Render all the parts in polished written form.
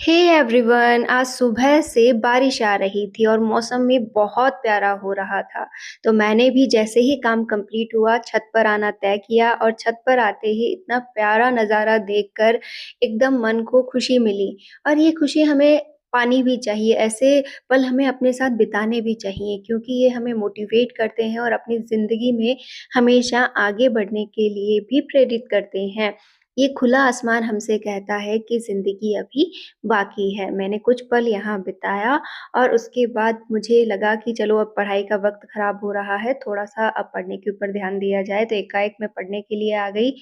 Hey everyone, आज सुबह से बारिश आ रही थी और मौसम भी बहुत प्यारा हो रहा था। तो मैंने भी जैसे ही काम कंप्लीट हुआ छत पर आना तय किया और छत पर आते ही इतना प्यारा नज़ारा देखकर एकदम मन को खुशी मिली। और ये खुशी हमें पानी भी चाहिए, ऐसे पल हमें अपने साथ बिताने भी चाहिए क्योंकि ये हमें मोटिवेट करते हैं और अपनी ज़िंदगी में हमेशा आगे बढ़ने के लिए भी प्रेरित करते हैं। ये खुला आसमान हमसे कहता है कि ज़िंदगी अभी बाकी है। मैंने कुछ पल यहाँ बिताया और उसके बाद मुझे लगा कि चलो अब पढ़ाई का वक़्त ख़राब हो रहा है, थोड़ा-सा अब पढ़ने के ऊपर ध्यान दिया जाए, तो एकाएक मैं पढ़ने के लिए आ गई।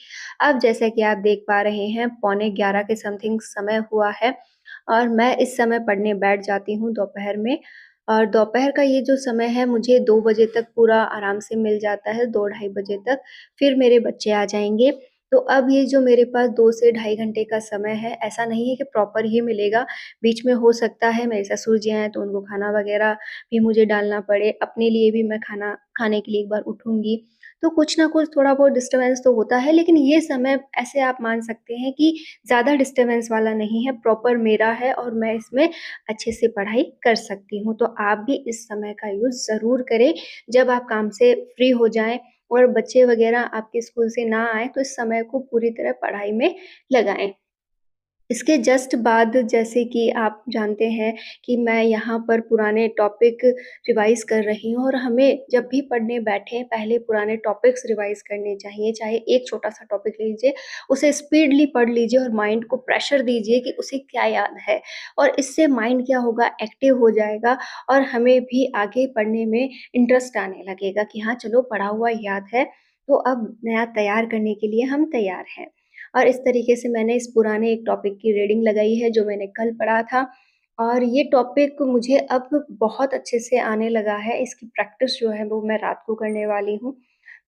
अब जैसा कि आप देख पा रहे हैं, पौने 11 के समथिंग समय हुआ है और मैं इस समय पढ़ने बैठ जाती हूँ दोपहर में। और दोपहर का ये जो समय है मुझे 2 बजे तक पूरा आराम से मिल जाता है, 2 ढाई बजे तक, फिर मेरे बच्चे आ जाएँगे। तो अब ये जो मेरे पास 2 से ढाई घंटे का समय है, ऐसा नहीं है कि प्रॉपर ही मिलेगा, बीच में हो सकता है मेरे ससुर जी आएँ तो उनको खाना वग़ैरह भी मुझे डालना पड़े, अपने लिए भी मैं खाना खाने के लिए एक बार उठूँगी। तो कुछ ना कुछ थोड़ा बहुत डिस्टर्बेंस तो होता है, लेकिन ये समय ऐसे आप मान सकते हैं कि ज़्यादा डिस्टर्बेंस वाला नहीं है, प्रॉपर मेरा है और मैं इसमें अच्छे से पढ़ाई कर सकती हूँ। तो आप भी इस समय का यूज़ ज़रूर करें, जब आप काम से फ्री हो जाएँ और बच्चे वग़ैरह आपके स्कूल से ना आएँ, तो इस समय को पूरी तरह पढ़ाई में लगाएँ। इसके जस्ट बाद जैसे कि आप जानते हैं कि मैं यहाँ पर पुराने टॉपिक रिवाइज़ कर रही हूँ और हमें जब भी पढ़ने बैठें, पहले पुराने टॉपिक्स रिवाइज़ करने चाहिए। चाहे एक छोटा-सा टॉपिक लीजिए, उसे स्पीडली पढ़ लीजिए और माइंड को प्रेशर दीजिए कि उसे क्या याद है। और इससे माइंड क्या होगा, एक्टिव हो जाएगा और हमें भी आगे पढ़ने में इंटरेस्ट आने लगेगा कि हाँ, चलो पढ़ा हुआ याद है, तो अब नया तैयार करने के लिए हम तैयार हैं। और इस तरीके से मैंने इस पुराने एक टॉपिक की रीडिंग लगाई है जो मैंने कल पढ़ा था और ये टॉपिक मुझे अब बहुत अच्छे से आने लगा है। इसकी प्रैक्टिस जो है वो मैं रात को करने वाली हूँ।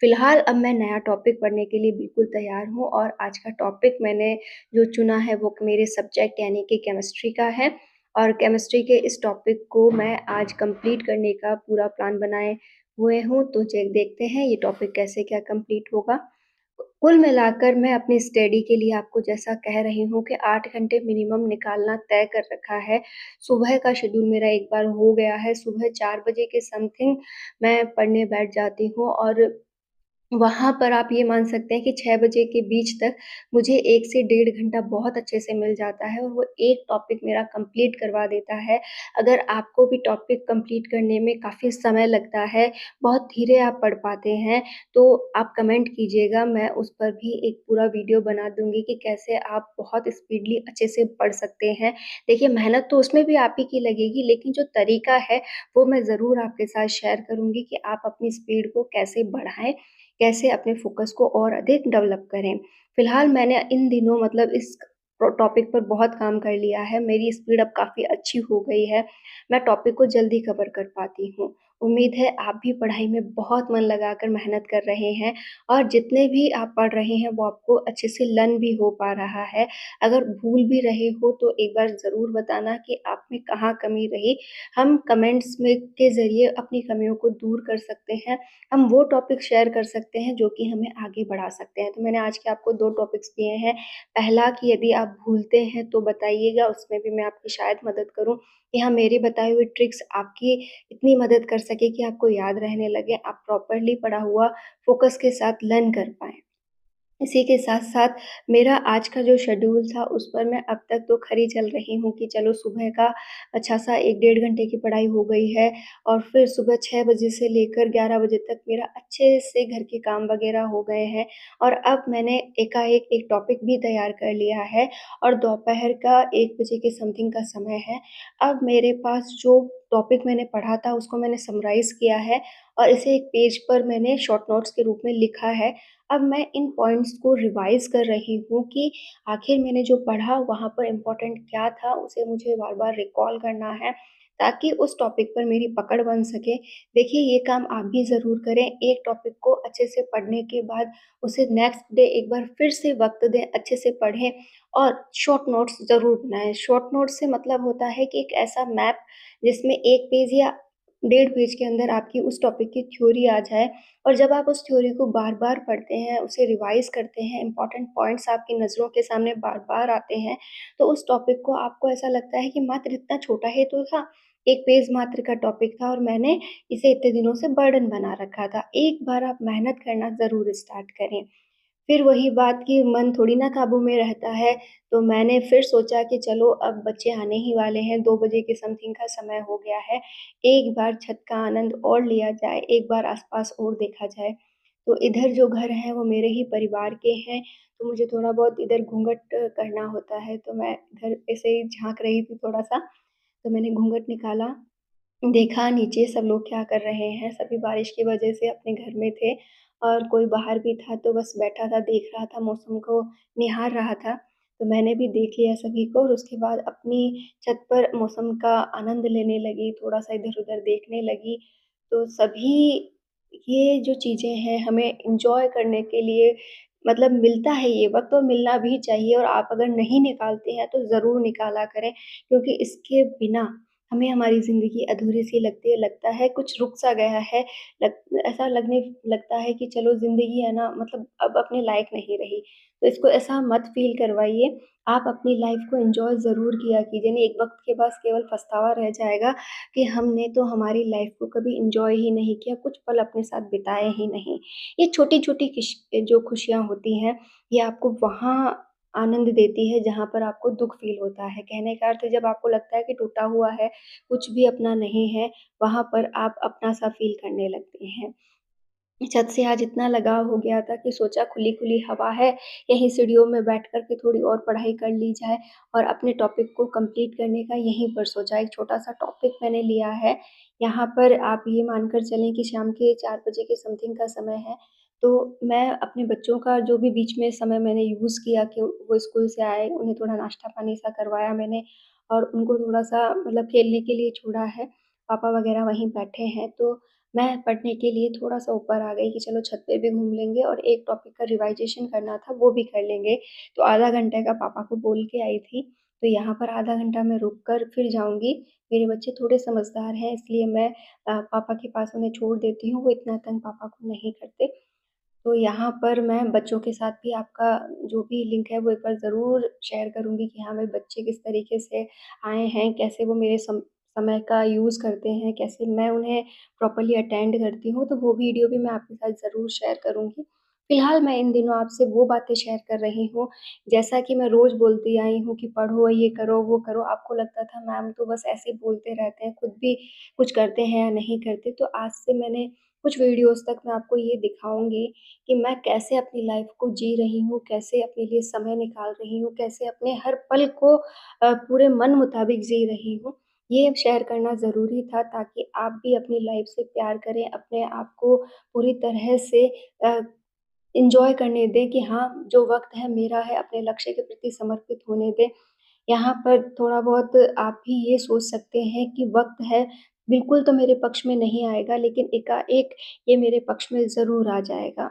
फ़िलहाल अब मैं नया टॉपिक पढ़ने के लिए बिल्कुल तैयार हूँ और आज का टॉपिक मैंने जो चुना है वो मेरे सब्जेक्ट यानी कि केमिस्ट्री का है और केमिस्ट्री के इस टॉपिक को मैं आज कंप्लीट करने का पूरा प्लान बनाए हुए हूँ। तो चे देखते हैं ये टॉपिक कैसे क्या कंप्लीट होगा। कुल मिलाकर मैं अपनी स्टडी के लिए आपको जैसा कह रही हूँ कि 8 घंटे मिनिमम निकालना तय कर रखा है। सुबह का शेड्यूल मेरा एक बार हो गया है, सुबह 4 बजे के समथिंग मैं पढ़ने बैठ जाती हूँ और वहाँ पर आप ये मान सकते हैं कि 6 बजे के बीच तक मुझे 1 से डेढ़ घंटा बहुत अच्छे से मिल जाता है और वो एक टॉपिक मेरा कंप्लीट करवा देता है। अगर आपको भी टॉपिक कंप्लीट करने में काफ़ी समय लगता है, बहुत धीरे आप पढ़ पाते हैं, तो आप कमेंट कीजिएगा, मैं उस पर भी एक पूरा वीडियो बना दूँगी कि कैसे आप बहुत स्पीडली अच्छे से पढ़ सकते हैं। देखिए, मेहनत तो उसमें भी आप ही की लगेगी, लेकिन जो तरीका है, वो मैं ज़रूर आपके साथ शेयर करूँगी कि आप अपनी स्पीड को कैसे बढ़ाएँ, कैसे अपने फ़ोकस को और अधिक डेवलप करें। फ़िलहाल मैंने इन दिनों मतलब इस टॉपिक पर बहुत काम कर लिया है, मेरी स्पीड अब काफ़ी अच्छी हो गई है, मैं टॉपिक को जल्दी कवर कर पाती हूँ। उम्मीद है आप भी पढ़ाई में बहुत मन लगाकर मेहनत कर रहे हैं और जितने भी आप पढ़ रहे हैं वो आपको अच्छे से लर्न भी हो पा रहा है। अगर भूल भी रहे हो तो एक बार ज़रूर बताना कि आप में कहाँ कमी रही। हम कमेंट्स में के ज़रिए अपनी कमियों को दूर कर सकते हैं। हम वो टॉपिक शेयर कर सकते हैं जो कि हमें आगे बढ़ा सकते हैं। तो मैंने आज के आपको 2 टॉपिक्स दिए हैं। पहला कि यदि आप भूलते हैं तो बताइएगा, उसमें भी मैं आपकी शायद मदद करूँ कि हाँ, मेरी बताई हुई ट्रिक्स आपकी इतनी मदद कर सके कि आपको याद रहने लगे, आप प्रॉपरली पढ़ा हुआ फ़ोकस के साथ लर्न कर पाएँ। इसी के साथ-साथ मेरा आज का जो शेड्यूल था उस पर मैं अब तक तो खरी चल रही हूँ कि चलो सुबह का अच्छा-सा 1 डेढ़ घंटे की पढ़ाई हो गई है और फिर सुबह 6 बजे से लेकर 11 बजे तक मेरा अच्छे से घर के काम वग़ैरह हो गए हैं और अब मैंने एकाएक एक टॉपिक भी तैयार कर लिया है और दोपहर का 1 बजे के समथिंग का समय है। अब मेरे पास जो टॉपिक मैंने पढ़ा था उसको मैंने समराइज़ किया है और इसे एक पेज पर मैंने शॉर्ट नोट्स के रूप में लिखा है। अब मैं इन पॉइंट्स को रिवाइज़ कर रही हूँ कि आखिर मैंने जो पढ़ा वहाँ पर इम्पोर्टेंट क्या था, उसे मुझे बार-बार रिकॉल करना है, ताकि उस टॉपिक पर मेरी पकड़ बन सके। देखिए, ये काम आप भी ज़रूर करें, एक टॉपिक को अच्छे से पढ़ने के बाद उसे नेक्स्ट डे एक बार फिर से वक़्त दें, अच्छे से पढ़ें और शॉर्ट नोट्स ज़रूर बनाएँ। शॉर्ट नोट्स से मतलब होता है कि एक ऐसा मैप जिसमें 1 पेज या डेढ़ पेज के अंदर आपकी उस टॉपिक की थ्योरी आ जाए और जब आप उस थ्योरी को बार-बार पढ़ते हैं, उसे रिवाइज़ करते हैं, इम्पोर्टेंट पॉइंट्स आपकी नज़रों के सामने बार-बार आते हैं, तो उस टॉपिक को आपको ऐसा लगता है कि मात्र इतना छोटा ही तो था, 1 पेज मात्र का टॉपिक था और मैंने इसे इतने दिनों से बर्डन बना रखा था। एक बार आप मेहनत करना ज़रूर स्टार्ट करें। फिर वही बात कि मन थोड़ी ना काबू में रहता है, तो मैंने फिर सोचा कि चलो अब बच्चे आने ही वाले हैं, 2 बजे के समथिंग का समय हो गया है, एक बार छत का आनंद और लिया जाए, एक बार आस-पास और देखा जाए। तो इधर जो घर हैं वो मेरे ही परिवार के हैं, तो मुझे थोड़ा बहुत इधर घूँघट करना होता है, तो मैं इधर ऐसे ही झाँक रही थी थोड़ा-सा, तो मैंने घूँघट निकाला, देखा नीचे सब लोग क्या कर रहे हैं, सभी बारिश की वजह से अपने घर में थे और कोई बाहर भी था तो बस बैठा था, देख रहा था, मौसम को निहार रहा था। तो मैंने भी देख लिया सभी को और उसके बाद अपनी छत पर मौसम का आनंद लेने लगी, थोड़ा-सा इधर-उधर देखने लगी। तो सभी ये जो चीज़ें हैं हमें एन्जॉय करने के लिए मतलब मिलता है ये वक़्त और मिलना भी चाहिए और आप अगर नहीं निकालते हैं तो ज़रूर निकाला करें क्योंकि इसके बिना हमें हमारी ज़िंदगी अधूरी-सी लगती है, लगता है कुछ रुक सा गया है, ऐसा लगता है कि चलो ज़िंदगी है ना मतलब अब अपने लायक नहीं रही। तो इसको ऐसा मत फ़ील करवाइए, आप अपनी लाइफ़ को एन्जॉय ज़रूर किया कीजिए, नहीं एक वक़्त के बाद केवल पछतावा रह जाएगा कि हमने तो हमारी लाइफ़ को कभी एन्जॉय ही नहीं किया, कुछ पल अपने साथ बिताए ही नहीं। ये छोटी-छोटी जो खुशियाँ होती हैं, ये आपको वहाँ आनंद देती है जहाँ पर आपको दुःख फ़ील होता है। कहने का अर्थ है जब आपको लगता है कि टूटा हुआ है, कुछ भी अपना नहीं है, वहाँ पर आप अपना-सा फ़ील करने लगते हैं। छत से आज इतना लगाव हो गया था कि सोचा खुली-खुली हवा है, यहीं सीढ़ियों में बैठ कर के थोड़ी और पढ़ाई कर ली जाए और अपने टॉपिक को कंप्लीट करने का यहीं पर सोचा। एक छोटा-सा टॉपिक मैंने लिया है, यहाँ पर आप ये मानकर चलें कि शाम के 4 बजे के समथिंग का समय है, तो मैं अपने बच्चों का जो भी बीच में समय मैंने यूज़ किया कि वो स्कूल से आए, उन्हें थोड़ा नाश्ता-पानी सा करवाया मैंने और उनको थोड़ा-सा मतलब खेलने के लिए छोड़ा है। पापा वगैरह वहीं बैठे हैं, तो मैं पढ़ने के लिए थोड़ा-सा ऊपर आ गई कि चलो छत पे भी घूम लेंगे और एक टॉपिक का रिवाइज़ेशन करना था, वो भी कर लेंगे। तो आधा घंटे का पापा को बोल के आई थी, तो यहाँ पर आधा घंटा मैं रुक कर फिर जाऊँगी। मेरे बच्चे थोड़े समझदार हैं इसलिए मैं पापा के पास उन्हें छोड़ देती हूँ, वो इतना तंग पापा को नहीं करते। तो यहाँ पर मैं बच्चों के साथ भी आपका जो भी लिंक है वो एक बार ज़रूर शेयर करूँगी कि हाँ, मेरे बच्चे किस तरीके से आए हैं, कैसे वो मेरे समय का यूज़ करते हैं, कैसे मैं उन्हें प्रॉपर्ली अटेंड करती हूँ, तो वो वीडियो भी मैं आपके साथ ज़रूर शेयर करूँगी। फ़िलहाल मैं इन दिनों आपसे वो बातें शेयर कर रही हूँ, जैसा कि मैं रोज़ बोलती आई हूँ कि पढ़ो, ये करो, वो करो। आपको लगता था मैम तो बस ऐसे ही बोलते रहते हैं, खुद भी कुछ करते हैं या नहीं करते। तो आज से मैंने कुछ वीडियोज़ तक मैं आपको ये दिखाऊँगी कि मैं कैसे अपनी लाइफ़ को जी रही हूँ, कैसे अपने लिए समय निकाल रही हूँ, कैसे अपने हर पल को पूरे मन मुताबिक जी रही हूँ। ये शेयर करना ज़रूरी था ताकि आप भी अपनी लाइफ़ से प्यार करें, अपने आप को पूरी तरह से अ, एन्जॉय करने दें कि हाँ, जो वक़्त है मेरा है, अपने लक्ष्य के प्रति समर्पित होने दें। यहाँ पर थोड़ा बहुत आप भी ये सोच सकते हैं कि वक़्त है, बिल्कुल तो मेरे पक्ष में नहीं आएगा लेकिन एकाएक ये मेरे पक्ष में ज़रूर आ जाएगा।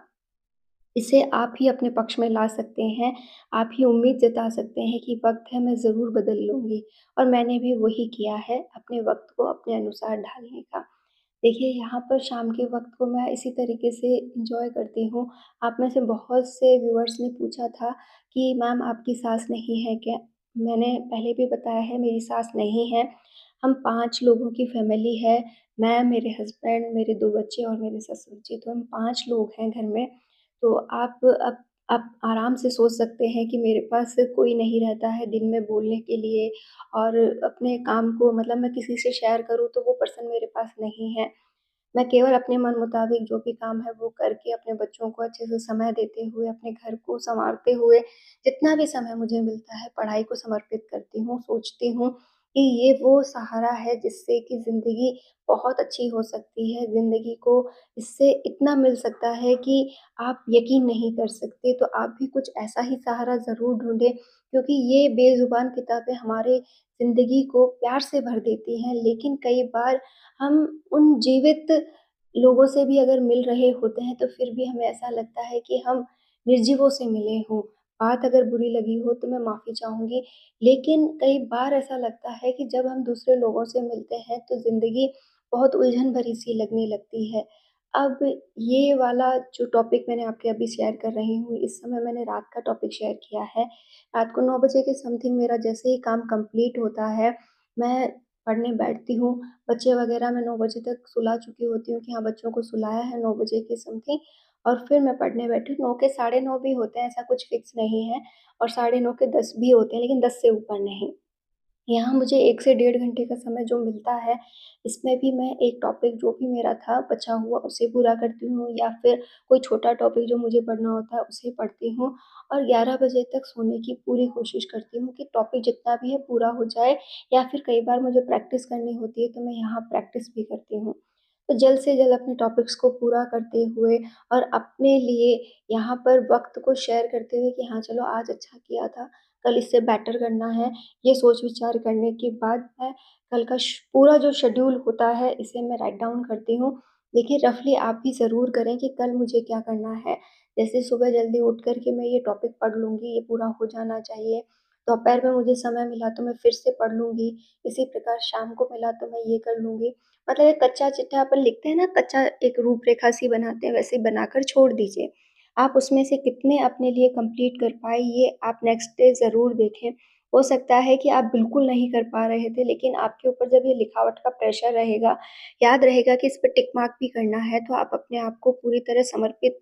इसे आप ही अपने पक्ष में ला सकते हैं, आप ही उम्मीद जता सकते हैं कि वक़्त है मैं ज़रूर बदल लूँगी और मैंने भी वही किया है, अपने वक़्त को अपने अनुसार ढालने का। देखिए यहाँ पर शाम के वक़्त को मैं इसी तरीके से एन्जॉय करती हूँ। आप में से बहुत से व्यूअर्स ने पूछा था कि मैम आपकी सास नहीं है क्या? मैंने पहले भी बताया है मेरी सास नहीं है। हम 5 लोगों की फ़ैमिली है, मैं, मेरे हस्बैंड, मेरे 2 बच्चे और मेरे ससुर जी, तो हम 5 लोग हैं घर में। तो आप आराम से सोच सकते हैं कि मेरे पास कोई नहीं रहता है दिन में बोलने के लिए और अपने काम को मतलब मैं किसी से शेयर करूँ तो वो पर्सन मेरे पास नहीं है। मैं केवल अपने मन मुताबिक जो भी काम है वो करके अपने बच्चों को अच्छे से समय देते हुए, अपने घर को सँवारते हुए, जितना भी समय मुझे मिलता है पढ़ाई को समर्पित करती हूँ, सोचती हूँ कि ये वो सहारा है जिससे कि ज़िंदगी बहुत अच्छी हो सकती है, ज़िंदगी को इससे इतना मिल सकता है कि आप यकीन नहीं कर सकते। तो आप भी कुछ ऐसा ही सहारा ज़रूर ढूँढें क्योंकि ये बेज़ुबान किताबें हमारे ज़िंदगी को प्यार से भर देती हैं, लेकिन कई बार हम उन जीवित लोगों से भी अगर मिल रहे होते हैं, तो फिर भी हमें ऐसा लगता है कि हम निर्जीवों से मिले हों। बात अगर बुरी लगी हो तो मैं माफ़ी चाहूँगी, लेकिन कई बार ऐसा लगता है कि जब हम दूसरे लोगों से मिलते हैं, तो ज़िंदगी बहुत उलझन भरी सी लगने लगती है। अब ये वाला जो टॉपिक मैंने आपके अभी शेयर कर रही हूँ, इस समय मैंने रात का टॉपिक शेयर किया है। रात को 9 बजे के समथिंग मेरा जैसे ही काम कंप्लीट होता है, मैं पढ़ने बैठती हूँ। बच्चे वग़ैरह मैं 9 बजे तक सुला चुकी होती हूँ कि हाँ, बच्चों को सुलाया है 9 बजे के समथिंग और फिर मैं पढ़ने बैठी। 9 के साढ़े 9 भी होते हैं, ऐसा कुछ फ़िक्स नहीं है और साढ़े 9 के 10 भी होते हैं, लेकिन 10 से ऊपर नहीं। यहाँ मुझे 1 से डेढ़ घंटे का समय जो मिलता है, इसमें भी मैं एक टॉपिक जो भी मेरा था बचा हुआ उसे पूरा करती हूँ या फिर कोई छोटा टॉपिक जो मुझे पढ़ना होता है उसे पढ़ती हूँ और 11 बजे तक सोने की पूरी कोशिश करती हूँ कि टॉपिक जितना भी है पूरा हो जाए या फिर कई बार मुझे प्रैक्टिस करनी होती है तो मैं यहाँ प्रैक्टिस भी करती हूँ। तो जल्द से जल्द अपने टॉपिक्स को पूरा करते हुए और अपने लिए यहाँ पर वक़्त को शेयर करते हुए कि हाँ, चलो आज अच्छा किया था, कल इससे बेटर करना है, ये सोच-विचार करने के बाद मैं कल का पूरा जो शेड्यूल होता है, इसे मैं राइट डाउन करती हूँ। देखिए, रफ़ली आप भी ज़रूर करें कि कल मुझे क्या करना है। जैसे सुबह जल्दी उठ कर के मैं ये टॉपिक पढ़ लूँगी, ये पूरा हो जाना चाहिए। दोपहर में मुझे समय मिला तो मैं फिर से पढ़ लूँगी। इसी प्रकार शाम को मिला तो मैं ये कर लूँगी। मतलब एक कच्चा चिट्ठा अपन लिखते हैं ना, कच्चा एक रूपरेखा सी बनाते हैं, वैसे बनाकर छोड़ दीजिए। आप उसमें से कितने अपने लिए कंप्लीट कर पाए, ये आप नेक्स्ट डे ज़रूर देखें। हो सकता है कि आप बिल्कुल नहीं कर पा रहे थे, लेकिन आपके ऊपर जब ये लिखावट का प्रेशर रहेगा, याद रहेगा कि इस पे टिक मार्क भी करना है, तो आप अपने आप को पूरी तरह समर्पित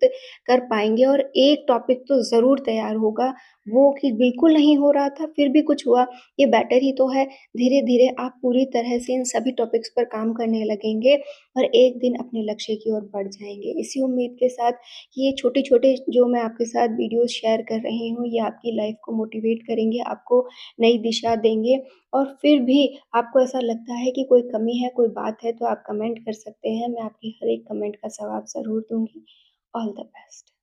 कर पाएँगे और एक टॉपिक तो ज़रूर तैयार होगा। वो कि बिल्कुल नहीं हो रहा था, फिर भी कुछ हुआ, ये बेटर ही तो है। धीरे-धीरे आप पूरी तरह से इन सभी टॉपिक्स पर काम करने लगेंगे और एक दिन अपने लक्ष्य की ओर बढ़ जाएँगे। इसी उम्मीद के साथ कि ये छोटे-छोटे जो मैं आपके साथ वीडियोज़ शेयर कर रही हूँ, ये आपकी लाइफ़ को मोटिवेट करेंगे, आपको नई दिशा देंगे और फिर भी आपको ऐसा लगता है कि कोई कमी है, कोई बात है, तो आप कमेंट कर सकते हैं। मैं आपकी हर एक कमेंट का जवाब ज़रूर दूँगी। All the best.